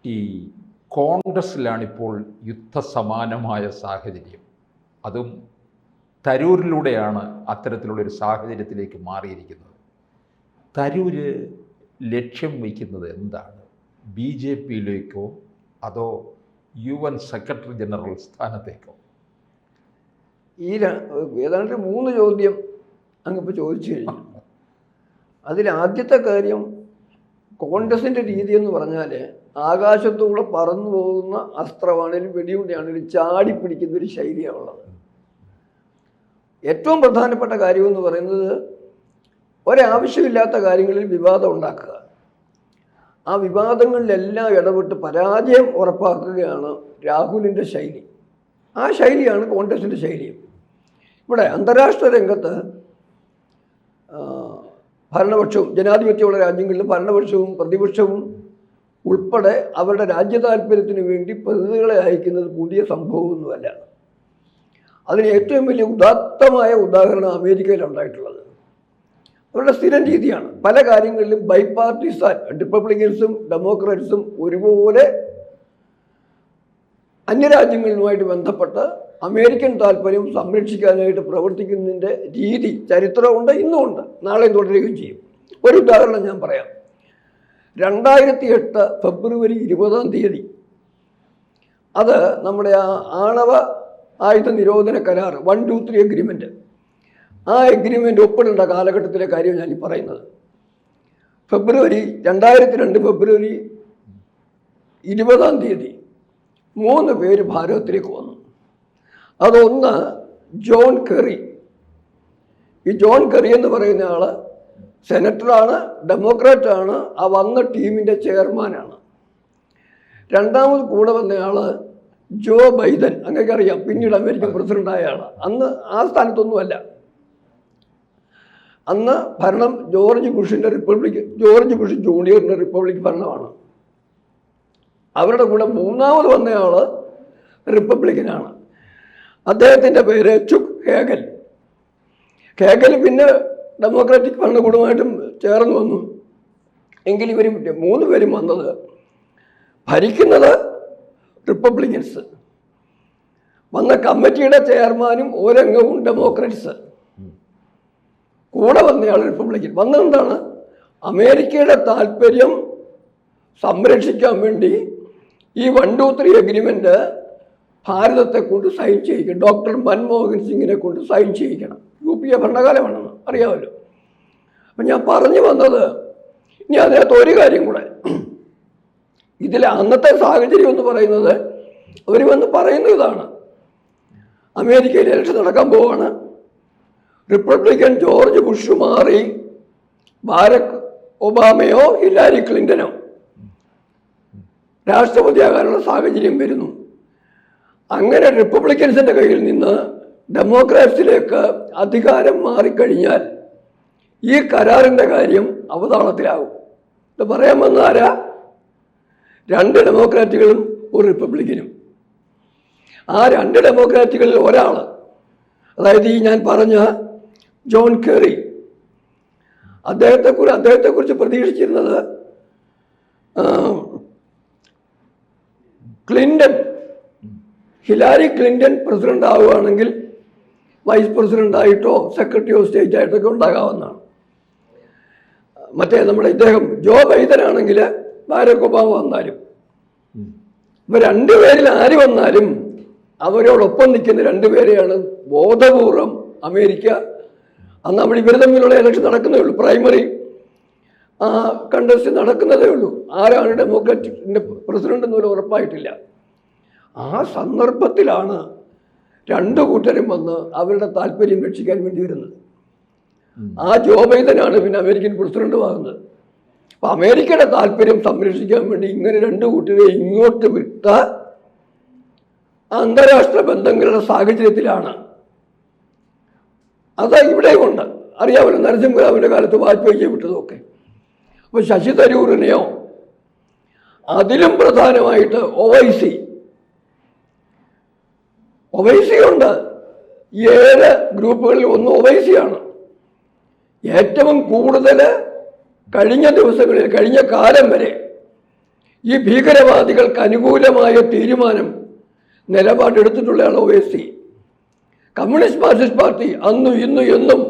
ഈ കോൺഗ്രസ്സിലാണിപ്പോൾ യുദ്ധസമാനമായ സാഹചര്യം. അതും തരൂരിലൂടെയാണ് അത്തരത്തിലുള്ളൊരു സാഹചര്യത്തിലേക്ക് മാറിയിരിക്കുന്നത്. തരൂര് ലക്ഷ്യം വയ്ക്കുന്നത് എന്താണ്? BJP-യിലേക്കോ അതോ UN സെക്രട്ടറി ജനറൽ സ്ഥാനത്തേക്കോ? ഈ ഏതാണ്ട് 3 ചോദ്യം അങ്ങിപ്പോൾ ചോദിച്ചു കഴിഞ്ഞു. അതിൽ ആദ്യത്തെ കാര്യം, കോൺഗ്രസിൻ്റെ രീതി എന്ന് പറഞ്ഞാൽ ആകാശത്തൂടെ പറന്നു പോകുന്ന അസ്ത്രമാണെങ്കിലും വെടിയുണ്ടയാണെങ്കിലും ചാടി പിടിക്കുന്ന ഒരു ശൈലിയാണുള്ളത്. ഏറ്റവും പ്രധാനപ്പെട്ട കാര്യമെന്ന് പറയുന്നത് ഒരാവശ്യമില്ലാത്ത കാര്യങ്ങളിൽ വിവാദം ഉണ്ടാക്കുക, ആ വിവാദങ്ങളിലെല്ലാം ഇടപെട്ട് പരാജയം ഉറപ്പാക്കുകയാണ് രാഹുലിൻ്റെ ശൈലി. ആ ശൈലിയാണ് കോൺഗ്രസിൻ്റെ ശൈലി. ഇവിടെ അന്താരാഷ്ട്ര രംഗത്ത് ഭരണപക്ഷവും ജനാധിപത്യമുള്ള രാജ്യങ്ങളിൽ ഭരണപക്ഷവും പ്രതിപക്ഷവും ഉൾപ്പെടെ അവരുടെ രാജ്യ താല്പര്യത്തിന് വേണ്ടി പ്രതിനിധികളെ അയക്കുന്നത് പുതിയ സംഭവമൊന്നുമല്ല. അതിന് ഏറ്റവും വലിയ ഉദാത്തമായ ഉദാഹരണം അമേരിക്കയിലുണ്ടായിട്ടുള്ളത്. അവരുടെ സ്ഥിരം രീതിയാണ്. പല കാര്യങ്ങളിലും ബൈപാർട്ടിസാൻ റിപ്പബ്ലിക്കൻസും ഡെമോക്രാറ്റ്സും ഒരുപോലെ അന്യരാജ്യങ്ങളുമായിട്ട് ബന്ധപ്പെട്ട് അമേരിക്കൻ താല്പര്യം സംരക്ഷിക്കാനായിട്ട് പ്രവർത്തിക്കുന്നതിൻ്റെ രീതി ചരിത്രമുണ്ട്, ഇന്നുമുണ്ട്, നാളെയും തുടരുകയും ചെയ്യും. ഒരു ഉദാഹരണം ഞാൻ പറയാം. 2008 ഫെബ്രുവരി 20 അത് നമ്മുടെ ആ ആയുധ നിരോധന കരാർ 123 അഗ്രിമെൻറ്റ്, ആ അഗ്രിമെൻ്റ് ഒപ്പിടേണ്ട കാലഘട്ടത്തിലെ കാര്യം ഞാൻ ഈ പറയുന്നത്. 2002 ഫെബ്രുവരി 20 3 പേര് ഭാരതത്തിലേക്ക് വന്നു. അതൊന്ന് ജോൺ കെറി. ഈ ജോൺ കെറി എന്ന് പറയുന്ന ആൾ സെനറ്ററാണ്, ഡെമോക്രാറ്റാണ്, ആ വന്ന ടീമിൻ്റെ ചെയർമാനാണ്. രണ്ടാമത് കൂടെ വന്നയാൾ ജോ ബൈഡൻ, അങ്ങനെയൊക്കെ അറിയാം, പിന്നീട് അമേരിക്കൻ പ്രസിഡൻ്റായ ആൾ. അന്ന് ആ സ്ഥാനത്തൊന്നുമല്ല. അന്ന് ഭരണം ജോർജ് ബുഷ് ജൂനിയറിൻ്റെ റിപ്പബ്ലിക് ഭരണമാണ്. അവരുടെ കൂടെ മൂന്നാമത് വന്നയാൾ റിപ്പബ്ലിക്കനാണ്. അദ്ദേഹത്തിൻ്റെ പേര് ചുക്ക് ഹേഗൽ. ഹേഗൽ പിന്നെ ഡെമോക്രാറ്റിക് ഭരണകൂടമായിട്ടും ചേർന്ന് വന്നു. എങ്കിലും ഇവർ 3 പേരും വന്നത് ഭരിക്കുന്നത് റിപ്പബ്ലിക്കൻസ്, വന്ന കമ്മിറ്റിയുടെ ചെയർമാനും ഒരംഗവും ഡെമോക്രാറ്റ്സ്, കൂടെ വന്നയാൾ റിപ്പബ്ലിക്കൻ. വന്നതെന്താണ്? അമേരിക്കയുടെ താല്പര്യം സംരക്ഷിക്കാൻ വേണ്ടി ഈ 123 അഗ്രിമെൻ്റ് ഭാരതത്തെ കൊണ്ട് സൈൻ ചെയ്യിക്കണം. ഡോക്ടർ മൻമോഹൻ സിംഗിനെ കൊണ്ട് സൈൻ ചെയ്യിക്കണം. UPA ഭരണകാലമാണെന്ന് അറിയാമല്ലോ. അപ്പം ഞാൻ പറഞ്ഞു വന്നത്, ഇനി അതിനകത്ത് ഒരു കാര്യം കൂടെ. ഇതിൽ അന്നത്തെ സാഹചര്യം എന്ന് പറയുന്നത്, അവർ വന്ന് പറയുന്ന ഇതാണ്: അമേരിക്കയിൽ ഇലക്ഷൻ നടക്കാൻ പോവാണ്, റിപ്പബ്ലിക്കൻ ജോർജ് ബുഷ് മാറി ബാരക് ഒബാമയോ ഹിലാരി ക്ലിൻ്റനോ രാഷ്ട്രപതിയാകാനുള്ള സാഹചര്യം വരുന്നു. അങ്ങനെ റിപ്പബ്ലിക്കൻസിൻ്റെ കയ്യിൽ നിന്ന് ഡെമോക്രാറ്റ്സിലേക്ക് അധികാരം മാറിക്കഴിഞ്ഞാൽ ഈ കരാറിൻ്റെ കാര്യം അവതാളത്തിലാകും. ഇത് പറയാൻ വന്ന ആരാ? 2 ഡെമോക്രാറ്റുകളും ഒരു റിപ്പബ്ലിക്കനും. ആ 2 ഡെമോക്രാറ്റുകളിൽ ഒരാൾ, അതായത് ഈ ഞാൻ പറഞ്ഞ ജോൺ കെറി, അദ്ദേഹത്തെക്കുറിച്ച് പ്രതീക്ഷിച്ചിരുന്നത് ഹിലാരി ക്ലിൻ്റൺ പ്രസിഡന്റ് ആവുകയാണെങ്കിൽ വൈസ് പ്രസിഡൻ്റായിട്ടോ സെക്രട്ടറി ഓഫ് സ്റ്റേറ്റ് ആയിട്ടൊക്കെ ഉണ്ടാകാവുന്നതാണ്. മറ്റേ ഇദ്ദേഹം ജോ ബൈഡൻ ആണെങ്കിൽ ബാരക് ഒബാമ വന്നാലും, ഇവർ 2 പേരിൽ ആര് വന്നാലും അവരോടൊപ്പം നിൽക്കുന്ന 2 പേരെയാണ് ബോധപൂർവം അമേരിക്ക. അന്ന് നമ്മൾ ഇവർ തമ്മിലുള്ള ഇലക്ഷൻ നടക്കുന്നതേ ഉള്ളൂ, പ്രൈമറി കണ്ടസ്റ്റ് നടക്കുന്നതേ ഉള്ളൂ. ആരാണ് ഡെമോക്രാറ്റിക്കിൻ്റെ പ്രസിഡന്റ് എന്നൊരു ഉറപ്പായിട്ടില്ല. ആ സന്ദർഭത്തിലാണ് 2 കൂട്ടരും വന്ന് അവരുടെ താല്പര്യം രക്ഷിക്കാൻ വേണ്ടി വരുന്നത്. ആ ജോ ബൈഡനാണ് പിന്നെ അമേരിക്കൻ പ്രസിഡന്റും ആകുന്നത്. അപ്പം അമേരിക്കയുടെ താല്പര്യം സംരക്ഷിക്കാൻ വേണ്ടി ഇങ്ങനെ 2 കൂട്ടരെ ഇങ്ങോട്ട് വിട്ട അന്താരാഷ്ട്ര ബന്ധങ്ങളുടെ സാഹചര്യത്തിലാണ്. അത് ഇവിടെ കൊണ്ട് അറിയാമല്ലോ, നരസിംഹറാവിൻ്റെ കാലത്ത് വാജ്പേയിയെ വിട്ടതൊക്കെ. അപ്പോൾ ശശി തരൂരിനെയോ അതിലും പ്രധാനമായിട്ട് ഒവൈസിയുണ്ട്. 7 ഗ്രൂപ്പുകളിൽ ഒന്ന് ഒവൈസിയാണ്. ഏറ്റവും കൂടുതൽ കഴിഞ്ഞ കാലം വരെ ഈ ഭീകരവാദികൾക്ക് അനുകൂലമായ തീരുമാനം നിലപാടെടുത്തിട്ടുള്ളതാണ് OSC. കമ്മ്യൂണിസ്റ്റ് മാർക്സിസ്റ്റ് പാർട്ടി അന്നും ഇന്നും എന്നും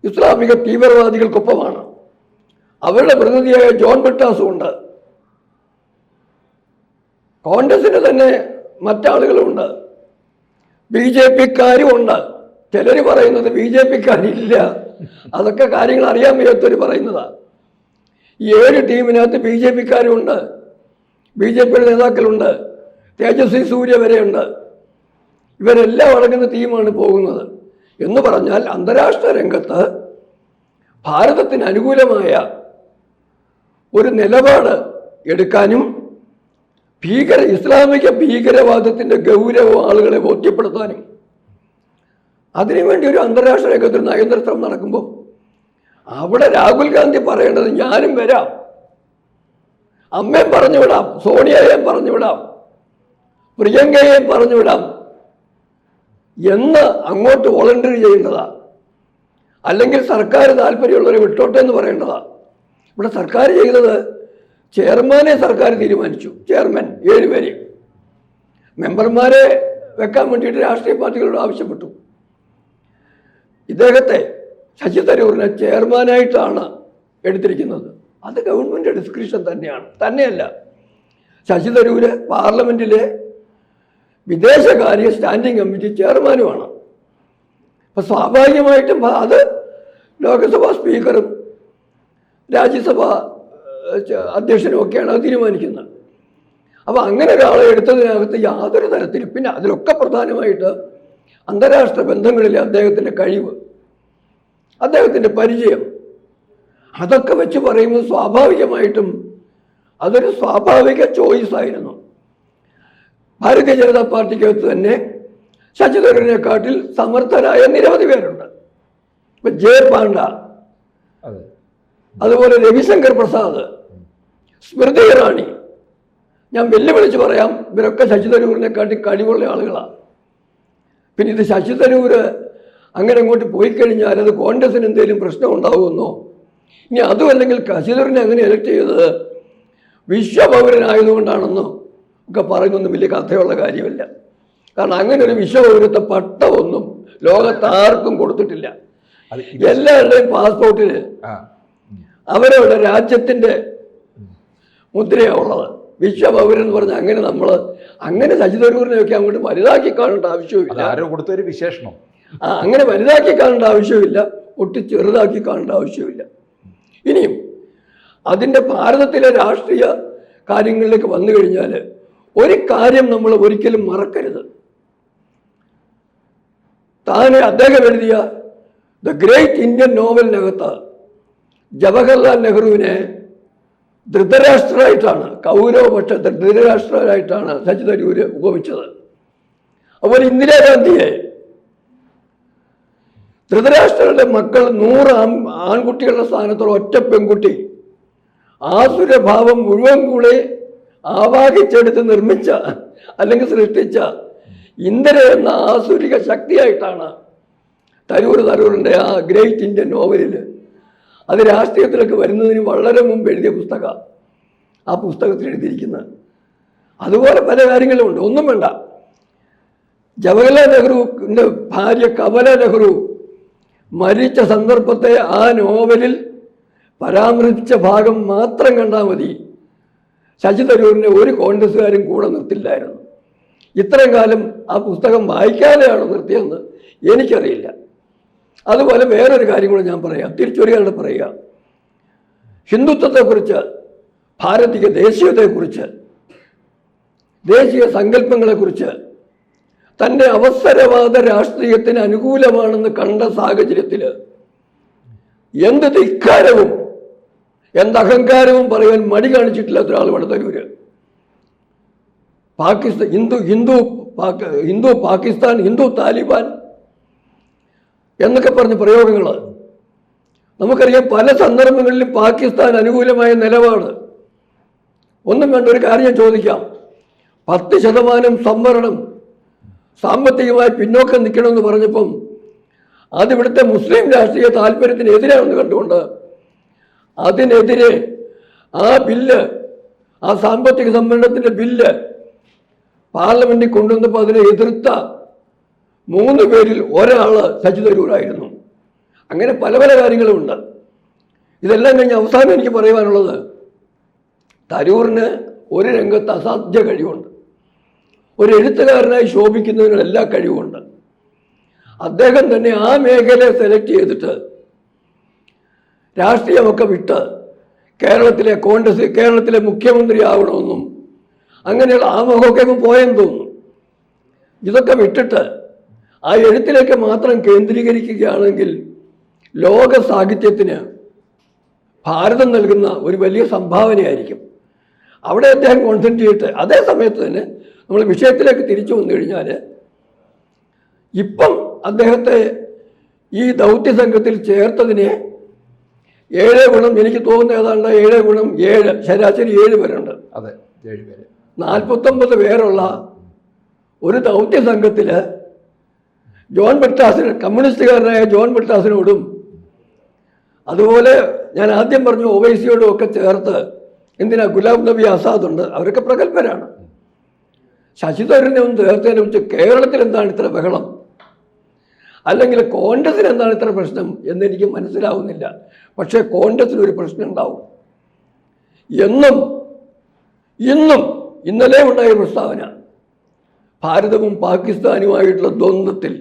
ഇസ്ലാമിക തീവ്രവാദികൾക്കൊപ്പമാണ്. അവരുടെ പ്രതിനിധിയായ ജോൺ ബ്രിട്ടാസും ഉണ്ട്. കോൺഗ്രസിന് തന്നെ മറ്റാളുകളുമുണ്ട്. BJPക്കാരും ഉണ്ട്. ചിലർ പറയുന്നത് BJPക്കാരില്ല. അതൊക്കെ കാര്യങ്ങൾ അറിയാൻ വയ്യാത്തവർ പറയുന്നതാണ്. ഈ 7 ടീമിനകത്ത് BJPക്കാരും ഉണ്ട്, BJPയുടെ നേതാക്കളുണ്ട്, തേജസ്വി സൂര്യ വരെയുണ്ട്. ഇവരെല്ലാം അടങ്ങുന്ന ടീമാണ് പോകുന്നത്. എന്ന് പറഞ്ഞാൽ അന്താരാഷ്ട്ര രംഗത്ത് ഭാരതത്തിന് അനുകൂലമായ ഒരു നിലപാട് എടുക്കാനും ഇസ്ലാമിക ഭീകരവാദത്തിൻ്റെ ഗൗരവം ആളുകളെ ബോധ്യപ്പെടുത്താനും അതിനുവേണ്ടി ഒരു അന്താരാഷ്ട്ര രംഗത്തൊരു നയതന്ത്ര ശ്രമം നടക്കുമ്പോൾ അവിടെ രാഹുൽ ഗാന്ധി പറയേണ്ടത് ഞാനും വരാം, അമ്മയും പറഞ്ഞുവിടാം, സോണിയയെയും പറഞ്ഞുവിടാം, പ്രിയങ്കയെയും പറഞ്ഞുവിടാം എന്ന് അങ്ങോട്ട് വോളണ്ടറി ചെയ്യേണ്ടതാണ്. അല്ലെങ്കിൽ സർക്കാർ താല്പര്യമുള്ളവരെ വിട്ടോട്ടെ എന്ന് പറയേണ്ടതാണ്. ഇവിടെ സർക്കാർ ചെയ്തത് ചെയർമാനെ സർക്കാർ തീരുമാനിച്ചു. ചെയർമാൻ 7 പേര്, മെമ്പർമാരെ വെക്കാൻ വേണ്ടിയിട്ട് രാഷ്ട്രീയ പാർട്ടികളോട് ആവശ്യപ്പെട്ടു. ഇദ്ദേഹത്തെ ശശി തരൂരിനെ ചെയർമാനായിട്ടാണ് എടുത്തിരിക്കുന്നത്. അത് ഗവൺമെൻറ് ഡിസ്ക്രിപ്ഷൻ തന്നെയല്ല. ശശി തരൂര് പാർലമെൻറ്റിലെ വിദേശകാര്യ സ്റ്റാൻഡിംഗ് കമ്മിറ്റി ചെയർമാനുമാണ്. അപ്പം സ്വാഭാവികമായിട്ടും അത് ലോക്സഭാ സ്പീക്കറും രാജ്യസഭ അധ്യക്ഷനും ഒക്കെയാണ് അത് തീരുമാനിക്കുന്നത്. അപ്പോൾ അങ്ങനെ ഒരാളെ എടുത്തതിനകത്ത് യാതൊരു തരത്തിലും, പിന്നെ അതിലൊക്കെ പ്രധാനമായിട്ട് അന്താരാഷ്ട്ര ബന്ധങ്ങളിലെ അദ്ദേഹത്തിൻ്റെ കഴിവ്, അദ്ദേഹത്തിൻ്റെ പരിചയം, അതൊക്കെ വെച്ച് പറയുമ്പോൾ സ്വാഭാവികമായിട്ടും അതൊരു സ്വാഭാവിക ചോയ്സ് ആയിരുന്നു. ഭാരതീയ ജനതാ പാർട്ടിക്കകത്ത് തന്നെ ശശി തരൂരിനെക്കാട്ടിൽ സമർത്ഥരായ നിരവധി പേരുണ്ട്. ഇപ്പം ജെ പാണ്ഡ, അതുപോലെ രവിശങ്കർ പ്രസാദ്, സ്മൃതി ഇറാനി, ഞാൻ വെല്ലുവിളിച്ച് പറയാം, ഇവരൊക്കെ ശശി തരൂരിനെക്കാട്ടി കഴിവുള്ള ആളുകളാണ്. പിന്നെ ഇത് ശശി തരൂര് അങ്ങനെ അങ്ങോട്ട് പോയി കഴിഞ്ഞാൽ അത് കോൺഗ്രസിന് എന്തെങ്കിലും പ്രശ്നം ഉണ്ടാകുമെന്നോ, ഇനി അതുമല്ലെങ്കിൽ ശശി തരൂരിനെ അങ്ങനെ എലക്ട് ചെയ്തത് വിശ്വപൗരനായതുകൊണ്ടാണെന്നോ ഒക്കെ പറയുന്നൊന്നും വലിയ കഥയുള്ള കാര്യമില്ല. കാരണം അങ്ങനെ ഒരു വിശ്വപൗരത്വ പട്ടമൊന്നും ലോകത്ത് ആർക്കും കൊടുത്തിട്ടില്ല. എല്ലാവരുടെയും പാസ്പോർട്ടിൽ അവരവരുടെ രാജ്യത്തിൻ്റെ മുദ്രയാണ് ഉള്ളത്. വിശ്വപൗരൻ എന്ന് പറഞ്ഞാൽ അങ്ങനെ അങ്ങനെ ശശി തരൂരിനെയൊക്കെ അങ്ങോട്ട് വലുതാക്കി കാണേണ്ട ആവശ്യമില്ല. ആരോ കൊടുത്തൊരു വിശേഷണം. അങ്ങനെ വലുതാക്കി കാണേണ്ട ആവശ്യമില്ല, ഒട്ടി ചെറുതാക്കി കാണേണ്ട ആവശ്യമില്ല. ഇനിയും അതിൻ്റെ ഭാരതത്തിലെ രാഷ്ട്രീയ കാര്യങ്ങളിലേക്ക് വന്നു കഴിഞ്ഞാൽ ഒരു കാര്യം നമ്മൾ ഒരിക്കലും മറക്കരുത്. അദ്ദേഹം എഴുതിയ ദ ഗ്രേറ്റ് ഇന്ത്യൻ നോവലിനകത്ത് ജവഹർലാൽ നെഹ്റുവിനെ ധൃതരാഷ്ട്രരായിട്ടാണ്, കൗരവപക്ഷ ധൃതരാഷ്ട്രരായിട്ടാണ് ശശി തരൂര് ഉപമിച്ചത്. അതുപോലെ ഇന്ദിരാഗാന്ധിയെ ധൃതരാഷ്ട്രരുടെ മക്കൾ 100 ആൺകുട്ടികളുടെ സ്ഥാനത്തുള്ള ഒറ്റ പെൺകുട്ടി ആസുരഭാവം മുഴുവൻ കൂടെ ആവാഹിച്ചെടുത്ത് നിർമ്മിച്ച അല്ലെങ്കിൽ സൃഷ്ടിച്ച ഇന്ദിര എന്ന ആസുരിക ശക്തിയായിട്ടാണ് തരൂരിൻ്റെ ആ ഗ്രേറ്റ് ഇന്ത്യൻ നോവലിൽ, അത് രാഷ്ട്രീയത്തിലൊക്കെ വരുന്നതിന് വളരെ മുമ്പ് എഴുതിയ പുസ്തകം, ആ പുസ്തകത്തിൽ എഴുതിയിരിക്കുന്നത്. അതുപോലെ പല കാര്യങ്ങളുമുണ്ട്. ഒന്നും വേണ്ട, ജവഹർലാൽ നെഹ്റുവിൻ്റെ ഭാര്യ കമല നെഹ്റു മരിച്ച സന്ദർഭത്തെ ആ നോവലിൽ പരാമർശിച്ച ഭാഗം മാത്രം കണ്ടാൽ മതി, ശശി തരൂരിനെ ഒരു കോൺഗ്രസ്സുകാരും കൂടെ നിർത്തില്ലായിരുന്നു. ഇത്രയും കാലം ആ പുസ്തകം വായിക്കാതെയാണോ നിർത്തിയെന്ന് എനിക്കറിയില്ല. അതുപോലെ വേറൊരു കാര്യം കൂടെ ഞാൻ പറയാം, തിരിച്ചൊരു പറയുക. ഹിന്ദുത്വത്തെക്കുറിച്ച്, ഭാരതീയ ദേശീയതയെക്കുറിച്ച്, ദേശീയ സങ്കല്പങ്ങളെക്കുറിച്ച് തൻ്റെ അവസരവാദ രാഷ്ട്രീയത്തിന് അനുകൂലമാണെന്ന് കണ്ട സാഹചര്യത്തിൽ എന്ത് ധിക്കാരവും എന്ത് അഹങ്കാരവും പറയാൻ മടി കാണിച്ചിട്ടില്ലാത്ത ഒരാളുമാണ് തരൂര്. ഹിന്ദു പാകിസ്ഥാൻ, ഹിന്ദു താലിബാൻ എന്നൊക്കെ പറഞ്ഞ പ്രയോഗങ്ങൾ നമുക്കറിയാം. പല സന്ദർഭങ്ങളിലും പാകിസ്ഥാൻ അനുകൂലമായ നിലപാട്. ഒന്നും വേണ്ട, ഒരു കാര്യം ചോദിക്കാം. 10% സംവരണം, സാമ്പത്തികമായി പിന്നോക്കം നിൽക്കണമെന്ന് പറഞ്ഞപ്പം അതിവിടുത്തെ മുസ്ലിം രാഷ്ട്രീയ താല്പര്യത്തിന് എതിരാണെന്ന് കണ്ടുകൊണ്ട് അതിനെതിരെ ആ ബില്ല് ആ സാമ്പത്തിക സംവരണത്തിൻ്റെ ബില്ല് പാർലമെന്റിൽ കൊണ്ടുവന്നപ്പോൾ അതിനെ എതിർത്ത 3 പേരിൽ ഒരാൾ ശശി തരൂരായിരുന്നു. അങ്ങനെ പല പല കാര്യങ്ങളുമുണ്ട്. ഇതെല്ലാം കഴിഞ്ഞ് അവസാനം എനിക്ക് പറയുവാനുള്ളത്, തരൂറിന് ഒരു രംഗത്ത് അസാധ്യ കഴിവുണ്ട്. ഒരു എഴുത്തുകാരനായി ശോഭിക്കുന്നതിനുള്ള എല്ലാ കഴിവുമുണ്ട്. അദ്ദേഹം തന്നെ ആ മേഖലയെ സെലക്ട് ചെയ്തിട്ട് രാഷ്ട്രീയമൊക്കെ വിട്ട് കേരളത്തിലെ മുഖ്യമന്ത്രി ആവണമെന്നും അങ്ങനെയുള്ള ആ മുഖമൊക്കെ പോയെന്ന് തോന്നുന്നു. ഇതൊക്കെ വിട്ടിട്ട് ആ എഴുത്തിലേക്ക് മാത്രം കേന്ദ്രീകരിക്കുകയാണെങ്കിൽ ലോക സാഹിത്യത്തിന് ഭാരതം നൽകുന്ന ഒരു വലിയ സംഭാവനയായിരിക്കും. അവിടെ അദ്ദേഹം കോൺസെൻട്രേറ്റ് ചെയ്തിട്ട് അതേ സമയത്ത് തന്നെ നമ്മൾ വിഷയത്തിലേക്ക് തിരിച്ചു വന്നു കഴിഞ്ഞാൽ, ഇപ്പം അദ്ദേഹത്തെ ഈ ദൗത്യ സംഘത്തിൽ ചേർത്തതിനെ 7 ഗുണം, എനിക്ക് തോന്നുന്ന ഏതാണ്ട് 7 ഗുണം 7, ശരാശരി 7 പേരുണ്ട്. അതെ, 7 പേര്. 49 പേരുള്ള ഒരു ദൗത്യ സംഘത്തിൽ കമ്മ്യൂണിസ്റ്റുകാരനായ ജോൺ ബ്രിട്ടാസിനോടും അതുപോലെ ഞാൻ ആദ്യം പറഞ്ഞു ഒവൈസിയോടും ഒക്കെ ചേർത്ത് എന്തിനാ ഗുലാം നബി ആസാദ് ഉണ്ട്, അവരൊക്കെ പ്രഗത്ഭരാണ്. ശശി തരൂരിനെ ഒന്ന് ചേർത്തതിനെ കുറിച്ച് കേരളത്തിൽ എന്താണ് ഇത്ര ബഹളം, അല്ലെങ്കിൽ കോൺഗ്രസിന് എന്താണ് ഇത്ര പ്രശ്നം എന്നെനിക്ക് മനസ്സിലാവുന്നില്ല. പക്ഷേ കോൺഗ്രസിനൊരു പ്രശ്നം ഉണ്ടാവും. ഇന്നലെ ഉണ്ടായ പ്രസ്താവന, ഭാരതവും പാകിസ്ഥാനുമായിട്ടുള്ള ദ്വന്ദ്വത്തിൽ,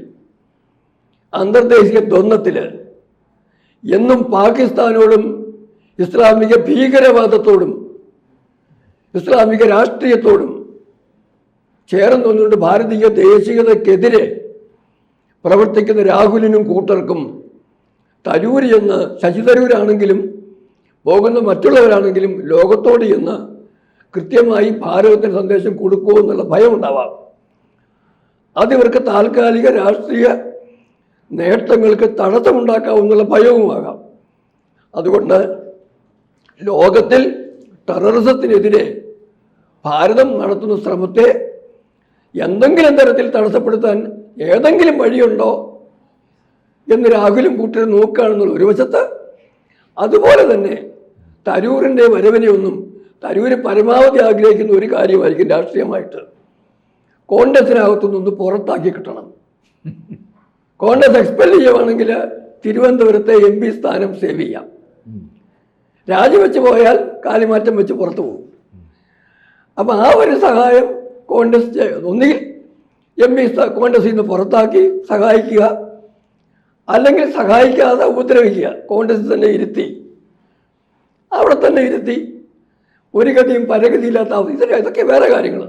അന്തർദേശീയ ദ്വന്ദ്വത്തിൽ എന്നും പാകിസ്ഥാനോടും ഇസ്ലാമിക ഭീകരവാദത്തോടും ഇസ്ലാമിക രാഷ്ട്രീയത്തോടും ചേർന്ന് നിന്നുകൊണ്ട് ഭാരതീയ ദേശീയതയ്ക്കെതിരെ പ്രവർത്തിക്കുന്ന രാഹുലിനും കൂട്ടർക്കും തരൂർ എന്ന്, ശശി തരൂരാണെങ്കിലും പോകുന്ന മറ്റുള്ളവരാണെങ്കിലും ലോകത്തോട് എന്ന് കൃത്യമായി ഭാരതത്തിന് സന്ദേശം കൊടുക്കുമോ എന്നുള്ള ഭയം ഉണ്ടാവാം. അതിവർക്ക് താൽക്കാലിക രാഷ്ട്രീയ നേട്ടങ്ങൾക്ക് തടസ്സമുണ്ടാക്കാവുന്നുള്ള ഭയവുമാകാം. അതുകൊണ്ട് ലോകത്തിൽ ടെററിസത്തിനെതിരെ ഭാരതം നടത്തുന്ന ശ്രമത്തെ എന്തെങ്കിലും തരത്തിൽ തടസ്സപ്പെടുത്താൻ ഏതെങ്കിലും വഴിയുണ്ടോ എന്ന് രാഹുലും കൂട്ടരും നോക്കുകയാണെന്നുള്ള ഒരു വശത്ത്, അതുപോലെ തന്നെ തരൂരിൻ്റെ വരവിനെ ഒന്നും തരൂര് പരമാവധി ആഗ്രഹിക്കുന്ന ഒരു കാര്യമായിരിക്കും രാഷ്ട്രീയമായിട്ട്, കോൺഗ്രസിനകത്തുനിന്ന് പുറത്താക്കി കിട്ടണം. കോൺഗ്രസ് എക്സ്പെൽ ചെയ്യുവാണെങ്കിൽ തിരുവനന്തപുരത്തെ MP സ്ഥാനം സേവ് ചെയ്യാം. രാജിവെച്ച് പോയാൽ കാലിമാറ്റം വെച്ച് പുറത്തു പോകും. അപ്പം ആ ഒരു സഹായം കോൺഗ്രസ് ഒന്നുകിൽ MP കോൺഗ്രസിൽ നിന്ന് പുറത്താക്കി സഹായിക്കുക, അല്ലെങ്കിൽ സഹായിക്കാതെ ഉപദ്രവിക്കുക, കോൺഗ്രസിൽ തന്നെ ഇരുത്തി, അവിടെ തന്നെ ഇരുത്തി ഒരു ഗതിയും പരഗതിയില്ലാത്ത അവസ്ഥ. ഇതൊക്കെ വേറെ കാര്യങ്ങൾ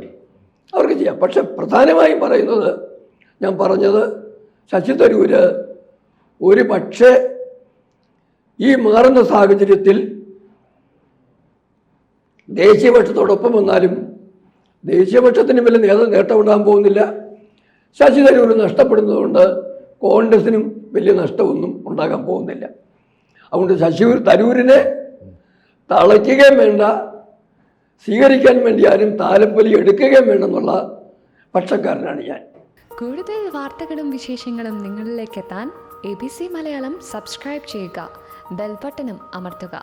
അവർക്ക് ചെയ്യാം. പക്ഷെ പ്രധാനമായും പറയുന്നത്, ഞാൻ പറഞ്ഞത്, ശശി തരൂര് ഒരു പക്ഷേ ഈ മാറുന്ന സാഹചര്യത്തിൽ ദേശീയപക്ഷത്തോടൊപ്പം വന്നാലും ദേശീയപക്ഷത്തിന് വലിയ നേട്ടമുണ്ടാകാൻ പോകുന്നില്ല. ശശി തരൂർ നഷ്ടപ്പെടുന്നതുകൊണ്ട് കോൺഗ്രസിനും വലിയ നഷ്ടമൊന്നും ഉണ്ടാകാൻ പോകുന്നില്ല. അതുകൊണ്ട് ശശി തരൂരിനെ തളയ്ക്കുകയും വേണ്ട, സ്വീകരിക്കാൻ വേണ്ടി ആരും താലപ്പൊലി എടുക്കുകയും വേണമെന്നുള്ള പക്ഷക്കാരനാണ് ഞാൻ. കൂടുതൽ വാർത്തകളും വിശേഷങ്ങളും നിങ്ങളിലേക്ക് എത്താൻ ABC മലയാളം സബ്സ്ക്രൈബ് ചെയ്യുക, ബെൽ ബട്ടണും അമർത്തുക.